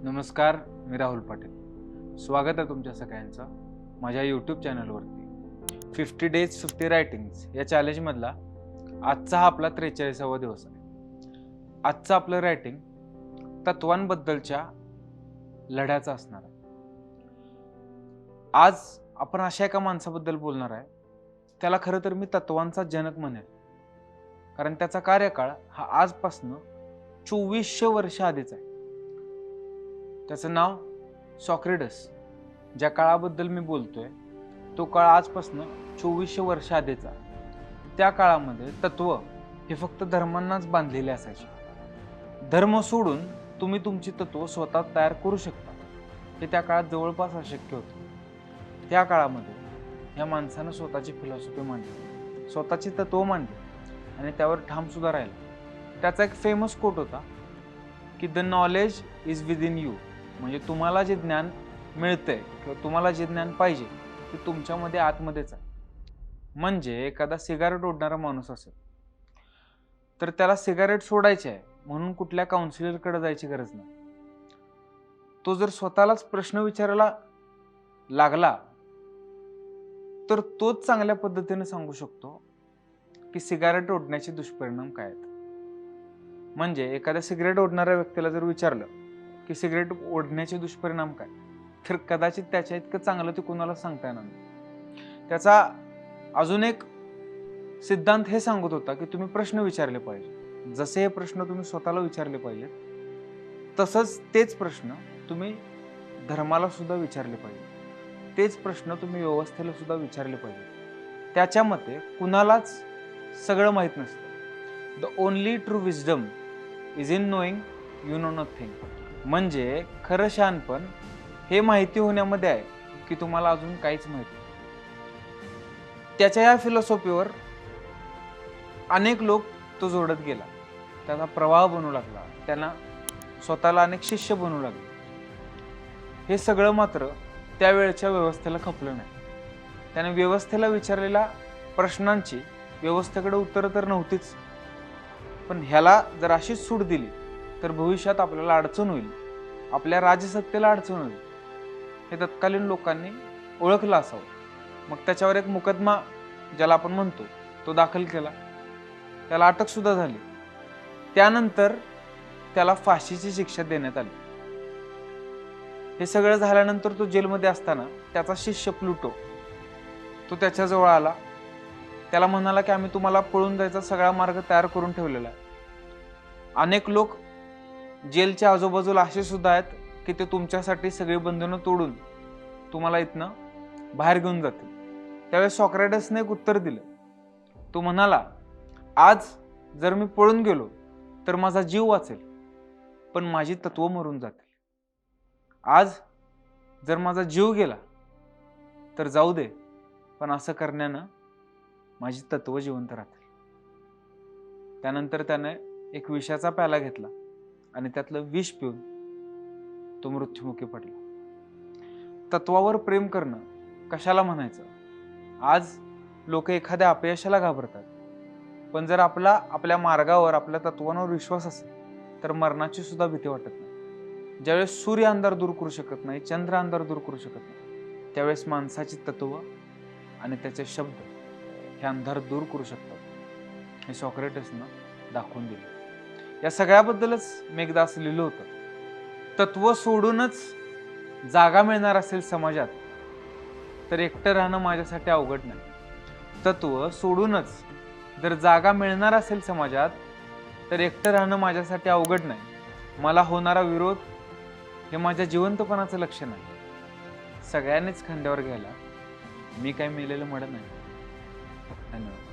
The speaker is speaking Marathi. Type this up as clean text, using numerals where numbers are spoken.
नमस्कार, मी राहुल पाटील. स्वागत आहे तुमच्या सगळ्यांचं माझ्या यूट्यूब चॅनलवरती. 50 डेज 50 रायटिंग्स या चॅलेंजमधला आजचा हा आपला 43वा दिवस आहे. आजचं आपलं रायटिंग तत्वांबद्दलच्या लढ्याचं असणार आहे. आज आपण अशा एका माणसाबद्दल बोलणार आहे, त्याला खरं तर मी तत्वांचा जनक म्हणेल, कारण त्याचा कार्यकाळ हा आजपासून 2400 वर्ष आधीचा आहे. त्याचं नाव सॉक्रेटस. ज्या काळाबद्दल मी बोलतोय तो काळ आजपासून 2400 वर्ष आधीचा. त्या काळामध्ये तत्व हे फक्त धर्मांनाच बांधलेले असायचे. धर्म सोडून तुम्ही तुमची तत्व स्वतः तयार करू शकता हे त्या काळात जवळपास अशक्य होतं. त्या काळामध्ये ह्या माणसानं स्वतःची फिलॉसॉफी मांडली, स्वतःची तत्व मांडली आणि त्यावर ठाम सुद्धा राहिला. त्याचा एक फेमस कोट होता की the knowledge is within you, म्हणजे तुम्हाला जे ज्ञान मिळतंय किंवा तुम्हाला जे ज्ञान पाहिजे ते तुमच्यामध्ये आतमध्येच आहे. म्हणजे एखादा सिगारेट ओढणारा माणूस असेल तर त्याला सिगारेट सोडायची आहे म्हणून कुठल्या काउन्सिलरकडे जायची गरज नाही. तो जर स्वतःलाच प्रश्न विचारायला लागला तर तोच चांगल्या पद्धतीने सांगू शकतो की सिगारेट ओढण्याचे दुष्परिणाम काय आहेत. म्हणजे एखाद्या सिगरेट ओढणाऱ्या व्यक्तीला जर विचारलं की सिगरेट ओढण्याचे दुष्परिणाम काय, तर कदाचित त्याच्या इतकं चांगलं ते कुणाला सांगता येणार नाही. त्याचा अजून एक सिद्धांत हे सांगत होता की तुम्ही प्रश्न विचारले पाहिजे. जसे हे प्रश्न तुम्ही स्वतःला विचारले पाहिजेत तसंच तेच प्रश्न तुम्ही धर्माला सुद्धा विचारले पाहिजे. तेच प्रश्न तुम्ही व्यवस्थेला सुद्धा विचारले पाहिजे. त्याच्या मते कुणालाच सगळं माहीत नसतं. The only true wisdom is in knowing you know nothing. म्हणजे खरं शहाणपण हे माहिती होण्यामध्ये आहे की तुम्हाला अजून काहीच माहित नाही. त्याच्या या फिलॉसॉफीवर अनेक लोक तो जोडत गेला, त्याचा प्रवाह बनू लागला, त्यांना स्वतःला अनेक शिष्य बनू लागले. हे सगळं मात्र त्यावेळच्या व्यवस्थेला खपलं नाही. त्याने व्यवस्थेला विचारलेल्या प्रश्नांची व्यवस्थेकडे उत्तरं तर नव्हतीच, पण ह्याला जर अशीच सूट दिली तर भविष्यात आपल्याला अडचण होईल, आपल्या राजसत्तेला अडचण होईल हे तत्कालीन लोकांनी ओळखलं असावं. मग त्याच्यावर एक मुकदमा ज्याला आपण म्हणतो तो दाखल केला, त्याला अटक सुद्धा झाली. त्यानंतर त्याला फाशीची शिक्षा देण्यात आली. हे सगळं झाल्यानंतर तो जेलमध्ये असताना त्याचा शिष्य प्लुटो तो त्याच्याजवळ आला. त्याला म्हणाला की आम्ही तुम्हाला पळून जायचा सगळा मार्ग तयार करून ठेवलेला आहे. अनेक लोक जेलच्या आजूबाजूला असे सुद्धा आहेत की ते तुमच्यासाठी सगळी बंधनं तोडून तुम्हाला इथनं बाहेर घेऊन जातील. त्यावेळेस सॉक्रेटसने एक उत्तर दिलं. तो म्हणाला, आज जर मी पळून गेलो तर माझा जीव वाचेल, पण माझी तत्व मरून जातील. आज जर माझा जीव गेला तर जाऊ दे, पण असं करण्यानं माझी तत्व जिवंत राहतील. त्यानंतर त्याने एक विषाचा प्याला घेतला आणि त्यातलं विष पिऊन तो मृत्युमुखी पडला. तत्वावर प्रेम करणं कशाला म्हणायचं? आज लोक एखाद्या अपयशाला घाबरतात, पण जर आपल्या मार्गावर आपल्या तत्वांवर विश्वास असेल तर मरणाची सुद्धा भीती वाटत नाही. ज्यावेळेस सूर्य अंधार दूर करू शकत नाही, चंद्र अंधार दूर करू शकत नाही, त्यावेळेस माणसाची तत्व आणि त्याचे शब्द हे अंधार दूर करू शकतात. हे सॉक्रेटसनं दाखवून दिलं. या सगळ्याबद्दलच मी एकदा असं लिहिलं होतं, तत्व सोडूनच जागा मिळणार असेल समाजात तर एकटं राहणं माझ्यासाठी अवघड नाही. तत्व सोडूनच जर जागा मिळणार असेल समाजात तर एकटं राहणं माझ्यासाठी अवघड नाही. मला होणारा विरोध हे माझ्या जिवंतपणाचं लक्षण आहे. सगळ्यांनीच खांद्यावर घ्यायला मी काही मेलेलं मड नाही. धन्यवाद.